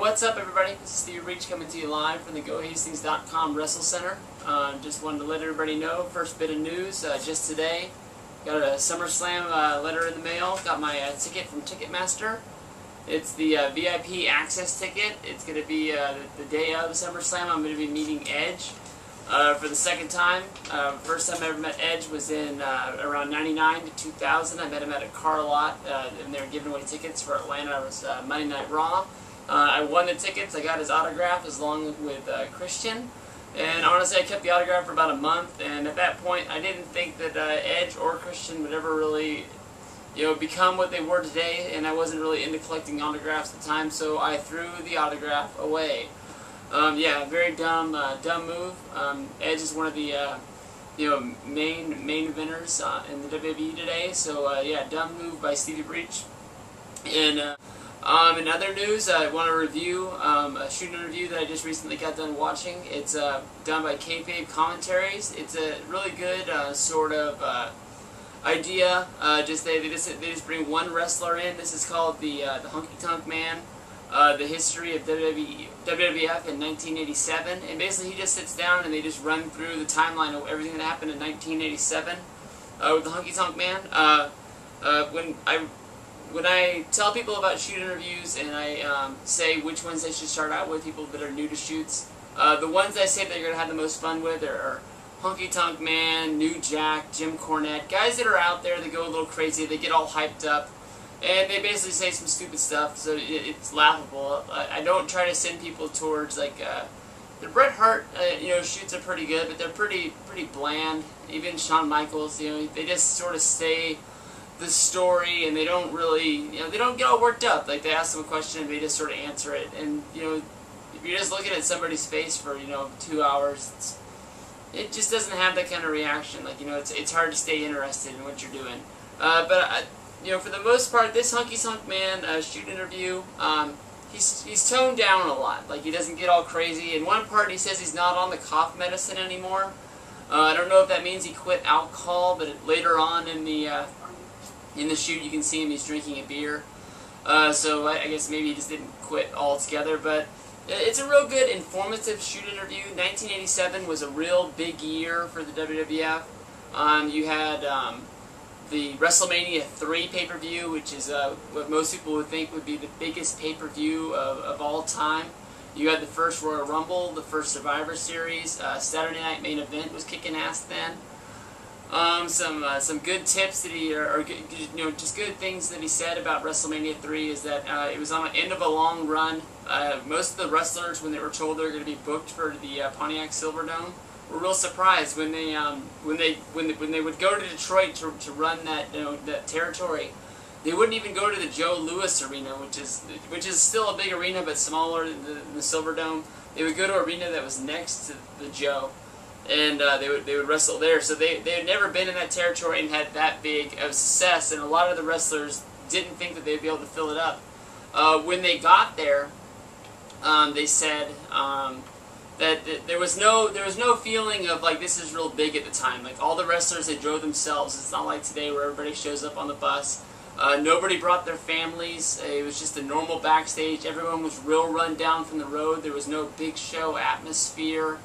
What's up, everybody? This is Steve Reach coming to you live from the GoHastings.com Wrestle Center. Just wanted to let everybody know, first bit of news, just today, got a SummerSlam letter in the mail. Got my ticket from Ticketmaster. It's the VIP access ticket. It's going to be the day of SummerSlam. I'm going to be meeting Edge for the second time. First time I ever met Edge was in around 99 to 2000. I met him at a car lot, and they were giving away tickets for Atlanta. It was Monday Night Raw. I won the tickets. I got his autograph along with Christian. And honestly, I kept the autograph for about a month. And at that point, I didn't think that Edge or Christian would ever really, become what they were today. And I wasn't really into collecting autographs at the time, so I threw the autograph away. Yeah, very dumb move. Edge is one of the main eventers in the WWE today. So yeah, dumb move by Stevie Breach. And in other news, I want to review a shoot interview that I just recently got done watching. It's done by Kayfabe Commentaries. It's a really good sort of idea. They just bring one wrestler in. This is called the Honky Tonk Man. The history of WWF in 1987, and basically he just sits down and they just run through the timeline of everything that happened in 1987 with the Honky Tonk Man. When I tell people about shoot interviews and I say which ones they should start out with, people that are new to shoots, the ones I say they're going to have the most fun with are Honky Tonk Man, New Jack, Jim Cornette, guys that are out there, they go a little crazy, they get all hyped up. And they basically say some stupid stuff, so it's laughable. I don't try to send people towards like the Bret Hart, shoots are pretty good, but they're pretty bland. Even Shawn Michaels, they just sort of say the story, and they don't really, they don't get all worked up. Like they ask them a question, and they just sort of answer it. And if you're just looking at somebody's face for 2 hours, it just doesn't have that kind of reaction. Like it's hard to stay interested in what you're doing. For the most part, this Honky Tonk Man shoot interview, he's toned down a lot. Like, he doesn't get all crazy. In one part, he says he's not on the cough medicine anymore. I don't know if that means he quit alcohol, but later on in the shoot, you can see him, he's drinking a beer. So I guess maybe he just didn't quit altogether. But it's a real good, informative shoot interview. 1987 was a real big year for the WWF. You had the WrestleMania 3 pay-per-view, which is what most people would think would be the biggest pay-per-view of all time. You had the first Royal Rumble, the first Survivor Series, Saturday Night Main Event was kicking ass then. Some good tips that just good things that he said about WrestleMania 3 is that it was on the end of a long run. Most of the wrestlers, when they were told they were going to be booked for the Pontiac Silverdome, were real surprised when they would go to Detroit to run that territory. They wouldn't even go to the Joe Louis Arena, which is still a big arena but smaller than the Silverdome. They would go to an arena that was next to the Joe, and they would wrestle there. So they had never been in that territory and had that big of success. And a lot of the wrestlers didn't think that they'd be able to fill it up. When they got there, they said that there was no feeling of like this is real big at the time. Like all the wrestlers, they drove themselves. It's not like today where everybody shows up on the bus. Nobody brought their families. It was just a normal backstage. Everyone was real run down from the road. There was no big show atmosphere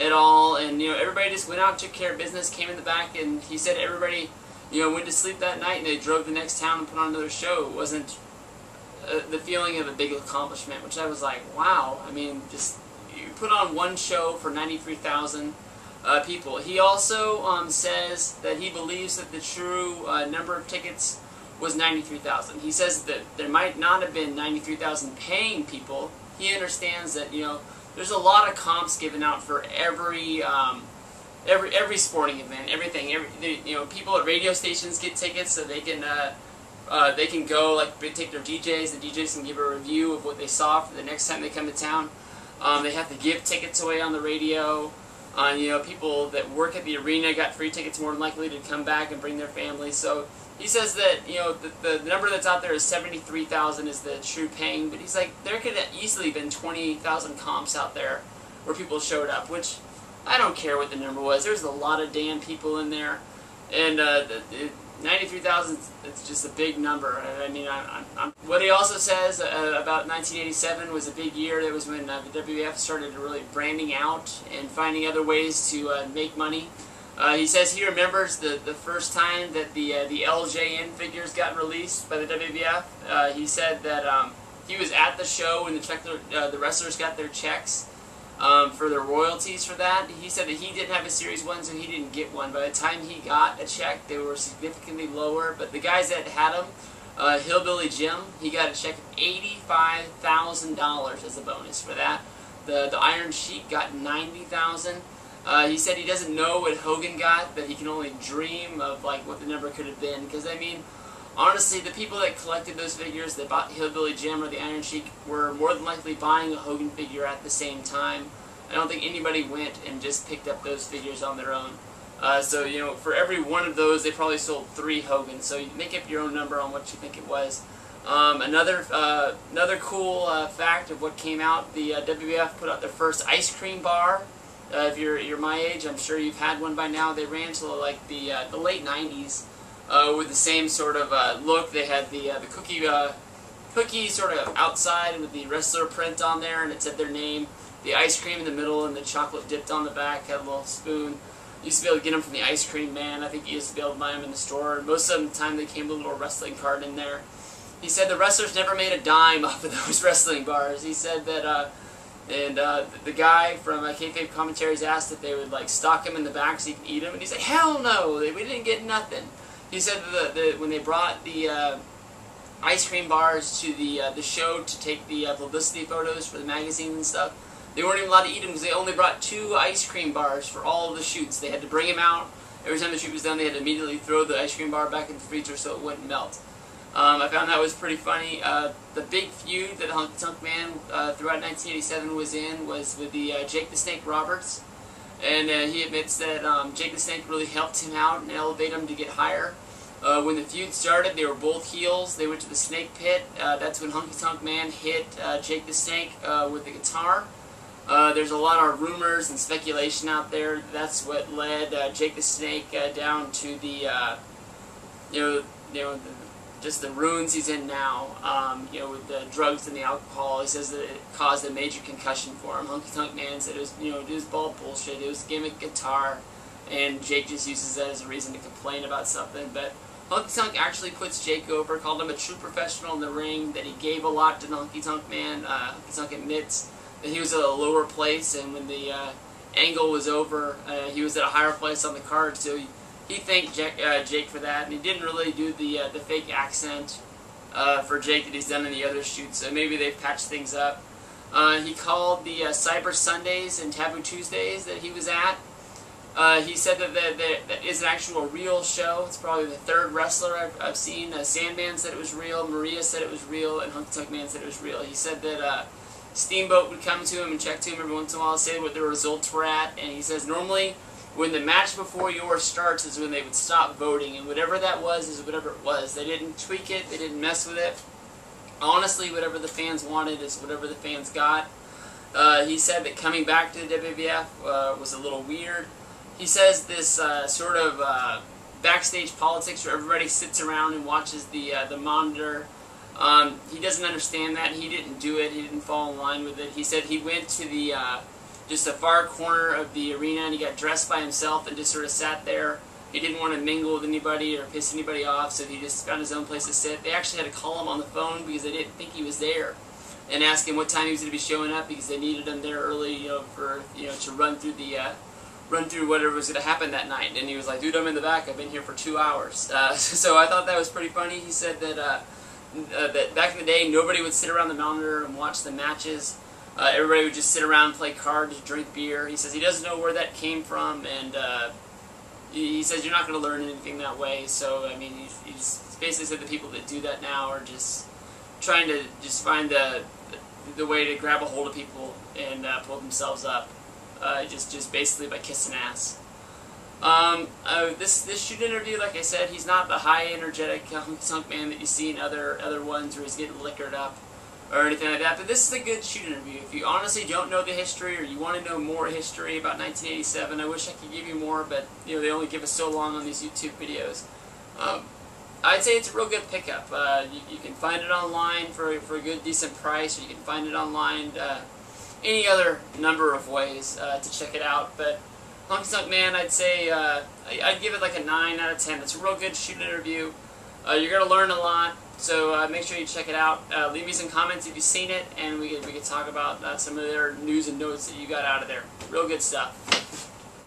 at all. And everybody just went out, took care of business, came in the back, and he said everybody went to sleep that night and they drove the next town and put on another show. It wasn't the feeling of a big accomplishment, which I was like, wow. I mean, just you put on one show for 93,000 people. He also says that he believes that the true number of tickets was 93,000. He says that there might not have been 93,000 paying people. He understands that there's a lot of comps given out for every sporting event, everything. People at radio stations get tickets so they can go, like, they take their DJs. The DJs can give a review of what they saw for the next time they come to town. They have to give tickets away on the radio. People that work at the arena got free tickets more than likely to come back and bring their families. So he says that the number that's out there is 73,000 is the true paying. But he's like, there could have easily been 20,000 comps out there where people showed up, which I don't care what the number was. There's a lot of damn people in there. And 93,000, it's just a big number. I mean, what he also says about 1987 was a big year. That was when the WWF started really branding out and finding other ways to make money. He says he remembers the first time that the LJN figures got released by the WWF. He said that he was at the show when the wrestlers got their checks for their royalties for that. He said that he didn't have a Series 1, so he didn't get one. By the time he got a check, they were significantly lower. But the guys that had them, Hillbilly Jim, he got a check of $85,000 as a bonus for that. The Iron Sheik got $90,000. He said he doesn't know what Hogan got, but he can only dream of like what the number could have been. Because I mean, honestly, the people that collected those figures that bought Hillbilly Jim or the Iron Sheik were more than likely buying a Hogan figure at the same time. I don't think anybody went and just picked up those figures on their own. So, you know, for every one of those, they probably sold 3 Hogans. So you make up your own number on what you think it was. Another cool fact of what came out, the WWF put out their first ice cream bar. If you're my age, I'm sure you've had one by now. They ran until like the late 90s. With the same sort of look. They had the cookie sort of outside with the wrestler print on there, and it said their name. The ice cream in the middle and the chocolate dipped on the back. Had a little spoon. Used to be able to get them from the Ice Cream Man. I think you used to be able to buy them in the store. Most of the time they came with a little wrestling card in there. He said the wrestlers never made a dime off of those wrestling bars. He said that, the guy from Kayfabe Commentaries asked if they would like stock them in the back so you can eat them, and he said, "Hell no, we didn't get nothing." He said that when they brought the ice cream bars to the show to take the publicity photos for the magazines and stuff, they weren't even allowed to eat them because they only brought 2 ice cream bars for all of the shoots. They had to bring them out. Every time the shoot was done, they had to immediately throw the ice cream bar back in the freezer so it wouldn't melt. I found that was pretty funny. The big feud that Honky Tonk Man throughout 1987 was in was with the Jake the Snake Roberts. And he admits that Jake the Snake really helped him out and elevated him to get higher. When the feud started, they were both heels. They went to the Snake Pit. That's when Honky Tonk Man hit Jake the Snake with the guitar. There's a lot of rumors and speculation out there. That's what led Jake the Snake down to the, just the ruins he's in now. With the drugs and the alcohol. He says that it caused a major concussion for him. Honky Tonk Man said it was, it was ball bullshit. It was gimmick guitar, and Jake just uses that as a reason to complain about something. But Honky Tonk actually puts Jake over, called him a true professional in the ring, that he gave a lot to Honky Tonk Man. Honky Tonk admits that he was at a lower place, and when the angle was over, he was at a higher place on the card, so he thanked Jake for that, and he didn't really do the fake accent for Jake that he's done in the other shoots, so maybe they've patched things up. He called the Cyber Sundays and Taboo Tuesdays that he was at. He said that is an actual real show. It's probably the 3rd wrestler I've seen. Sandman said it was real, Maria said it was real, and Honky Tonk Man said it was real. He said that Steamboat would come to him and check to him every once in a while, say what the results were at, and he says normally when the match before yours starts is when they would stop voting, and whatever that was is whatever it was. They didn't tweak it, they didn't mess with it. Honestly, whatever the fans wanted is whatever the fans got. He said that coming back to the WWF was a little weird. He says this sort of backstage politics where everybody sits around and watches the monitor. He doesn't understand that. He didn't do it. He didn't fall in line with it. He said he went to the just a far corner of the arena and he got dressed by himself and just sort of sat there. He didn't want to mingle with anybody or piss anybody off, so he just found his own place to sit. They actually had to call him on the phone because they didn't think he was there, and ask him what time he was going to be showing up because they needed him there early, for to run through whatever was going to happen that night. And he was like, "Dude, I'm in the back. I've been here for 2 hours." So I thought that was pretty funny. He said that that back in the day, nobody would sit around the monitor and watch the matches. Everybody would just sit around, play cards, drink beer. He says he doesn't know where that came from, and he says you're not going to learn anything that way. So I mean, he's basically said the people that do that now are just trying to just find the way to grab a hold of people and pull themselves up, just basically by kissing ass. This shoot interview, like I said, he's not the high energetic Honky Tonk Man that you see in other ones where he's getting liquored up or anything like that. But this is a good shoot interview. If you honestly don't know the history or you want to know more history about 1987, I wish I could give you more, but they only give us so long on these YouTube videos. I'd say it's a real good pickup. You can find it online for a good, decent price, or you can find it online any other number of ways to check it out. But Honky Tonk Man, I'd say I'd give it like a 9 out of 10. It's a real good shoot interview. You're going to learn a lot, so make sure you check it out. Leave me some comments if you've seen it, and we could talk about some of their news and notes that you got out of there. Real good stuff.